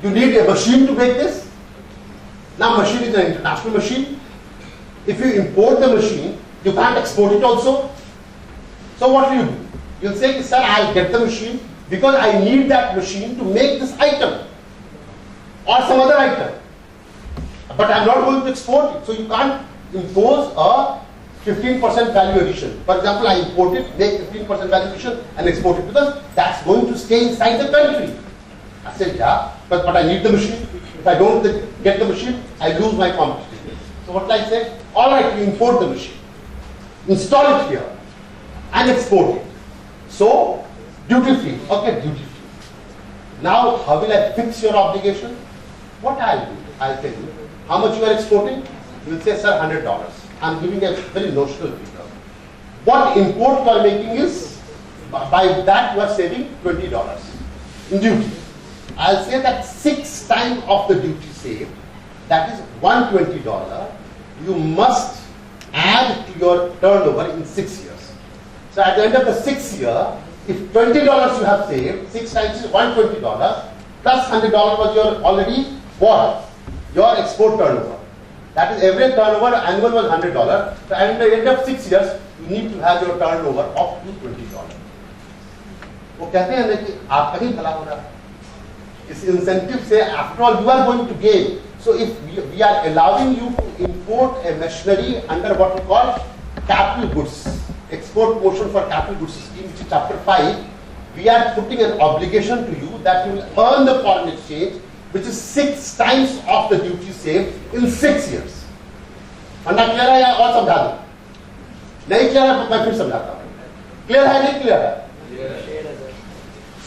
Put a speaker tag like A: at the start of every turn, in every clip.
A: You need a machine to make this. Now machine is an international machine. If you import the machine, you can't export it also. So what do? You'll say, sir, I'll get the machine because I need that machine to make this item or some other item. But I'm not going to export it. So you can't impose a 15% value addition. For example, I import it, make 15% value addition and export it because that's going to stay inside the country. I said, yeah, but I need the machine. If I don't get the machine, I lose my competitiveness. So what will I say? All right, you import the machine, install it here and export it. So, duty free, okay, duty free. Now, how will I fix your obligation? What I'll do, I'll tell you. How much you are exporting? You will say, sir, $100. I'm giving a very notional figure. What import you are making is, by that you are saving $20 in duty. I'll say that 6 times of the duty saved, that is $120, you must add to your turnover in 6 years. So at the end of the 6th year, if $20 you have saved, 6 times is $120, plus $100 was your already what? Your export turnover. That is every turnover annual was $100. So at the end of 6 years, you need to have your turnover up to $20. वो कहते हैं ना कि आपका ही भला हो रहा है. इस incentive से after all you are going to gain. So if we are allowing you to import a machinery under what we call capital goods, export portion for capital goods scheme, which is chapter 5, we are putting an obligation to you that you will earn the foreign exchange, which is 6 times of the duty saved in 6 years. फंडा clear है या और समझा दूं? नहीं clear है तो मैं फिर समझाता हूं. क्लियर है नहीं क्लियर है?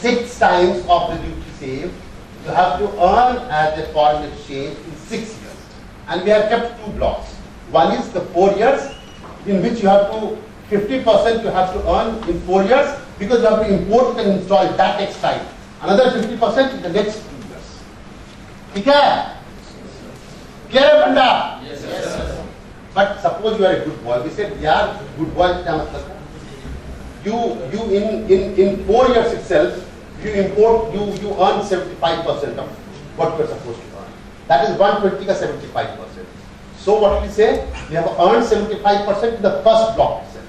A: 6 times of the duty saved you have to earn as a foreign exchange in 6 years. And we have kept 2 blocks. One is the 4 years in which you have to 50% you have to earn in 4 years because you have to import it and install it. That takes time. Another 50% in the next 2 years. ठीक है? Clear है बंदा?
B: Yes, sir.
A: But suppose you are a good boy. We said, यार good boy क्या मतलब है? You in 4 years itself, you import, you earn 75% of what you are supposed to earn. That is 120 ka 75%. So what we say, you have earned 75% in the first block itself.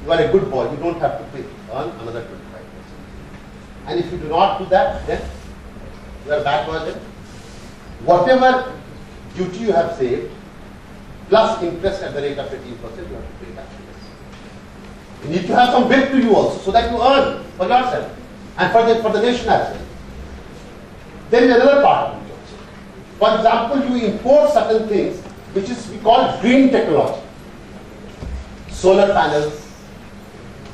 A: You are a good boy. You don't have to earn another 25%. And if you do not do that, then you are bad boy. Then whatever duty you have saved plus interest at the rate of 18%, you have to pay back. You need to have some bit to you also, so that you earn for yourself and for the nation as well. There is another part of it also. For example, you import certain things which is we call green technology. Solar panels,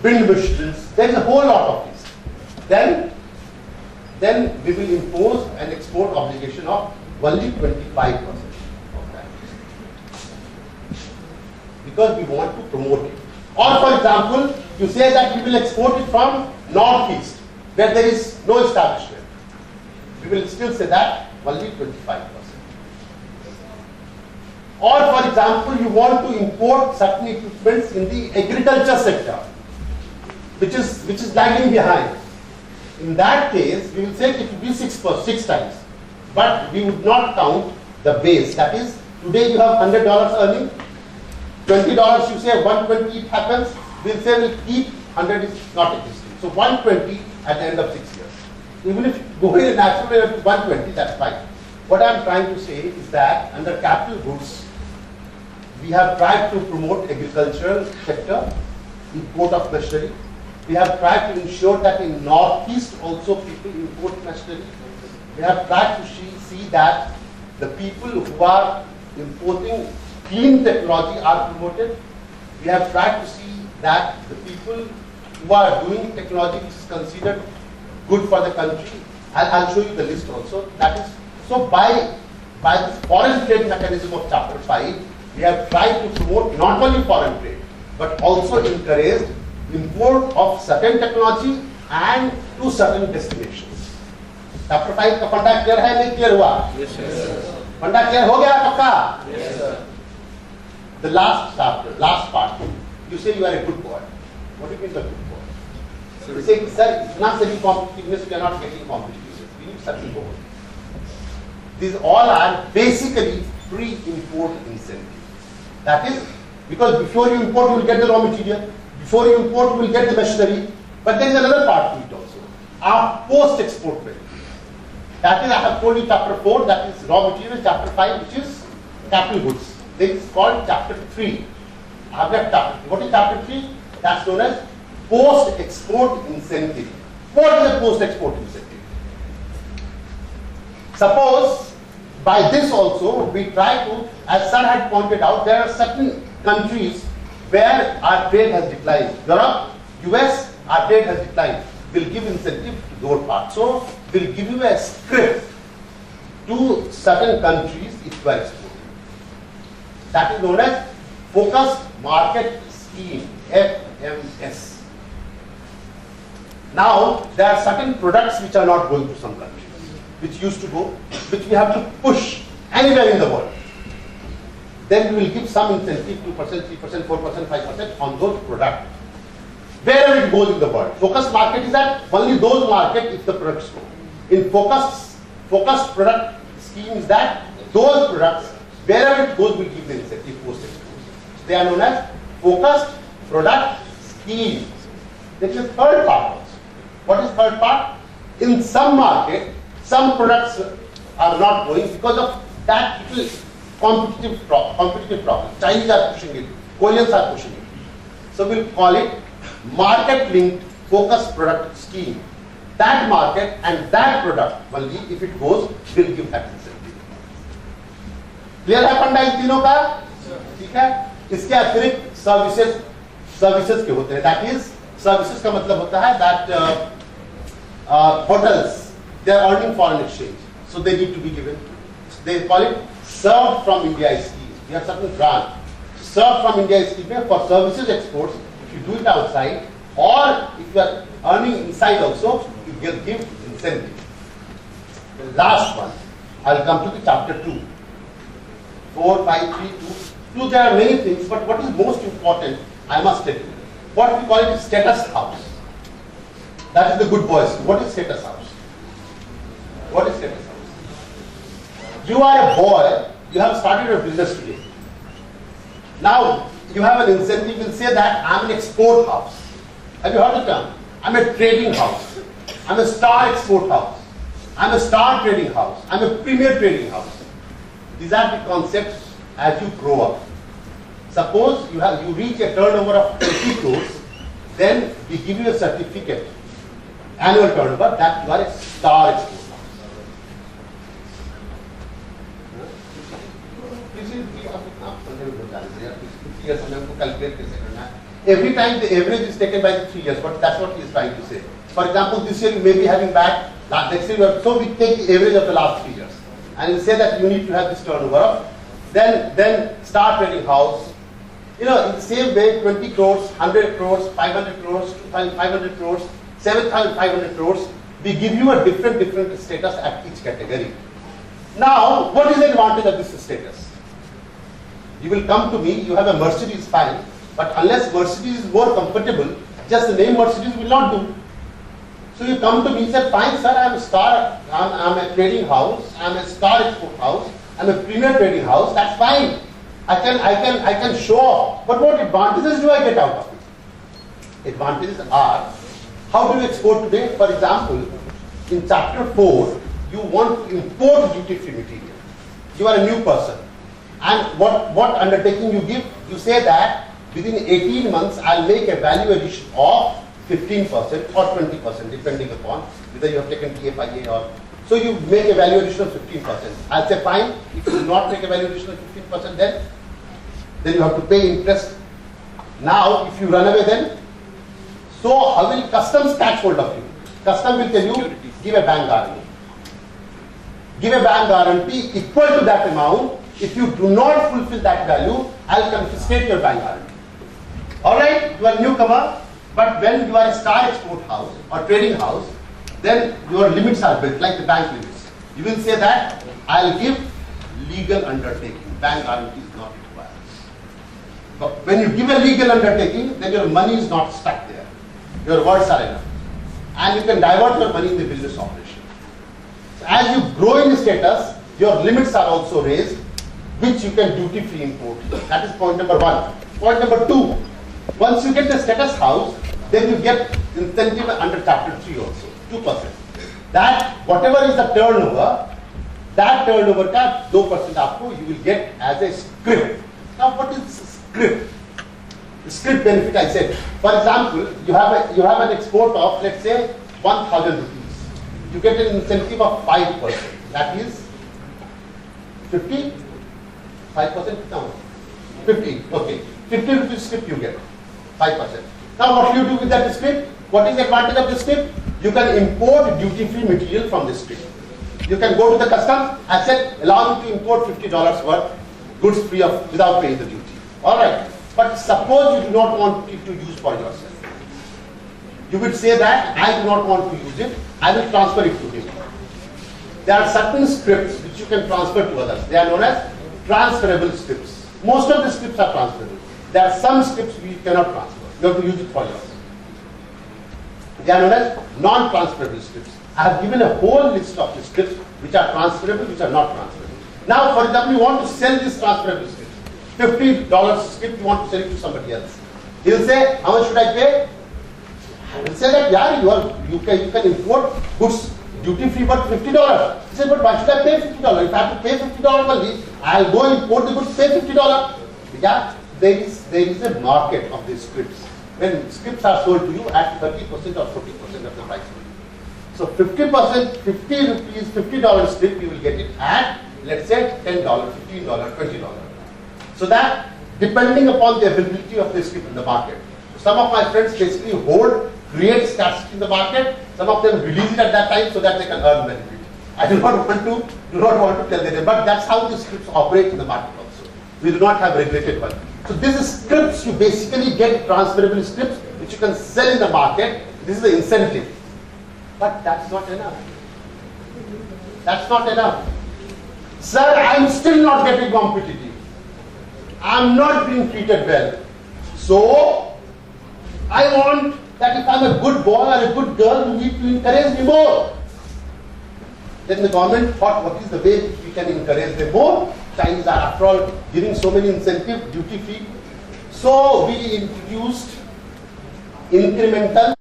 A: wind machines, there is a whole lot of these. Then we will impose an export obligation of only 25% of that. Because we want to promote it. Or for example, you say that we will export it from northeast, where there is no establishment. We will still say that only 25%. Or for example, you want to import certain equipments in the agriculture sector, which is lagging behind. In that case, we will say it will be 6 times. But we would not count the base. That is, today you have $100 earning, $20 you say 120 it happens, we'll say we'll keep 100 is not existing. So 120 at the end of 6 years. Even if you go in a natural way to 120, that's fine. What I'm trying to say is that under capital goods, we have tried to promote agricultural sector, import of machinery. We have tried to ensure that in northeast also people import machinery. We have tried to see that the people who are importing clean technology are promoted. We have tried to see that the people who are doing technology which is considered good for the country, I'll show you the list also. That is, so by this foreign trade mechanism of chapter 5, we have tried to promote not only foreign trade, but also encouraged import of certain technology and to certain destinations. Chapter 5 का फंडा clear है नहीं clear हुआ?
B: Yes, sir.
A: फंडा clear हो गया पक्का?
B: Yes, sir.
A: The last chapter, last part, you say you are a good boy. What do you mean by good boy? You say, sir, it's not selling competitiveness, we are not getting competitiveness. We need certain goal. These all are basically pre-import incentives. That is, because before you import, you will get the raw material. Before you import, you will get the machinery. But there is another part to it also. Our post-export benefits. That is, I have told you chapter 4, that is raw material, chapter 5, which is capital goods. This is called chapter 3. I have got chapter. What is chapter 3? That's known as post-export incentive. What is a post-export incentive? Suppose by this also we try to, as Sir had pointed out, there are certain countries where our trade has declined. Europe, US, our trade has declined. We'll give incentive to those parts. So we'll give you a script to certain countries if you are exporting. That is known as Focused Market Scheme, FMS. Now, there are certain products which are not going to some countries, which used to go, which we have to push anywhere in the world. Then we will give some incentive, 2%, 3%, 4%, 5% on those products. Wherever it goes in the world. Focused market is that only those markets if the products go. In focused product scheme is that those products, wherever it goes, will give the incentive post-export. They are known as focused product schemes. There is a third part also. What is third part? In some market, some products are not going because of that little competitive problem. Chinese are pushing it, Koreans are pushing it. So we'll call it market-linked focused product scheme. That market and that product only if it goes will give that incentive. Clear है फंडा इन तीनों का? ठीक है? इसके अतिरिक्त services के होते हैं. That is, services का मतलब होता है that hotels, they are earning foreign exchange, so they need to be given. They call it served from India scheme. We have certain branch. Served from India scheme for services exports. If you do it outside, or if you are earning inside also, you will give incentive. The last one, I will come to the chapter 2. 4, 5, 3, 2. There are many things, but what is most important, I must tell you. What we call it is status house. That is the good boys. What is status house? What is status house? You are a boy, you have started a business today. Now, you have an incentive, you will say that I am an export house. Have you heard the term? I am a trading house. I am a star export house. I am a star trading house. I am a premier trading house. These are the concepts as you grow up. Suppose you reach a turnover of 20 crores, then we give you a certificate, annual turnover, that you are a star export house. Every time the average is taken by the 3 years, but that's what he is trying to say. For example, this year you may be having back, next year, so we take the average of the last 3 years. And we say that you need to have this turnover. Then star trading house. You know, in the same way, 20 crores, 100 crores, 500 crores, 2,500 crores, 7,500 crores, we give you a different status at each category. Now, what is the advantage of this status? You will come to me, you have a Mercedes, fine, but unless Mercedes is more comfortable, just the name Mercedes will not do. So you come to me and say, fine sir, I am a star, I am a trading house, I am a star export house, I am a premier trading house, that's fine. I can show off. But what advantages do I get out of it? Advantages are, how do you export today? For example, in chapter 4, you want to import duty-free material. You are a new person. And what undertaking you give? You say that within 18 months, I'll make a value addition of 15% or 20%, depending upon whether you have taken TFIA or. So you make a value addition of 15%. I'll say fine. If you do not make a value addition of 15%, then you have to pay interest. Now, if you run away, then so how will customs catch hold of you? Custom will tell you, give a bank guarantee. Give a bank guarantee equal to that amount. If you do not fulfill that value, I'll confiscate your bank guarantee. Alright, you are a newcomer, but when you are a star export house or trading house, then your limits are built, like the bank limits. You will say that I'll give legal undertaking. Bank guarantee is not required. But when you give a legal undertaking, then your money is not stuck there. Your words are enough. And you can divert your money in the business operation. So as you grow in status, your limits are also raised, which you can duty-free import. That is point number one. Point number two, once you get the status house, then you get incentive under chapter 3 also, 2%. That whatever is the turnover, that turnover ka 2% aapko you will get as a scrip. Now what is scrip? Scrip benefit I said. For example, you have an export of, let's say, 1,000 rupees. You get an incentive of 5%. That is 50? 5%? No. 50. Okay. 50 rupees scrip you get. 5%. Now what do you do with that scrip? What is the advantage of this scrip? You can import duty-free material from this scrip. You can go to the customs and say, allow me to import $50 worth goods free of without paying the duty. Alright. But suppose you do not want it to use for yourself. You would say that I do not want to use it, I will transfer it to him. There are certain scripts which you can transfer to others. They are known as transferable scripts. Most of the scripts are transferable. There are some scripts we cannot transfer. You have to use it for yourself. They are known as non-transferable scripts. I have given a whole list of the scripts which are transferable, which are not transferable. Now, for example, you want to sell this transferable script. $50 script, you want to sell it to somebody else. He will say, how much should I pay? I will say that, yeah, you can import goods duty-free but $50. He said, but why should I pay $50? If I have to pay $50 only, I'll go import the goods, pay $50. Yeah, there is a market of these scripts. When scripts are sold to you at 30% or 40% of the price. So 50%, 50 rupees, $50 script, you will get it at, let's say, $10, $15, $20. So that, depending upon the availability of the script in the market. Some of my friends basically create scarcity in the market. Some of them release it at that time so that they can earn benefit. I do not want to tell them, but that's how the scripts operate in the market also. We do not have regulated one. So this is scripts, you basically get transferable scripts which you can sell in the market. This is the incentive. But that's not enough. That's not enough. Sir, I'm still not getting competitive. I'm not being treated well. So, I want that if I'm a good boy or a good girl, you need to encourage me more. Then the government thought, what is the way we can encourage them more? Chinese are, after all, giving so many incentives, duty free. So, we introduced incremental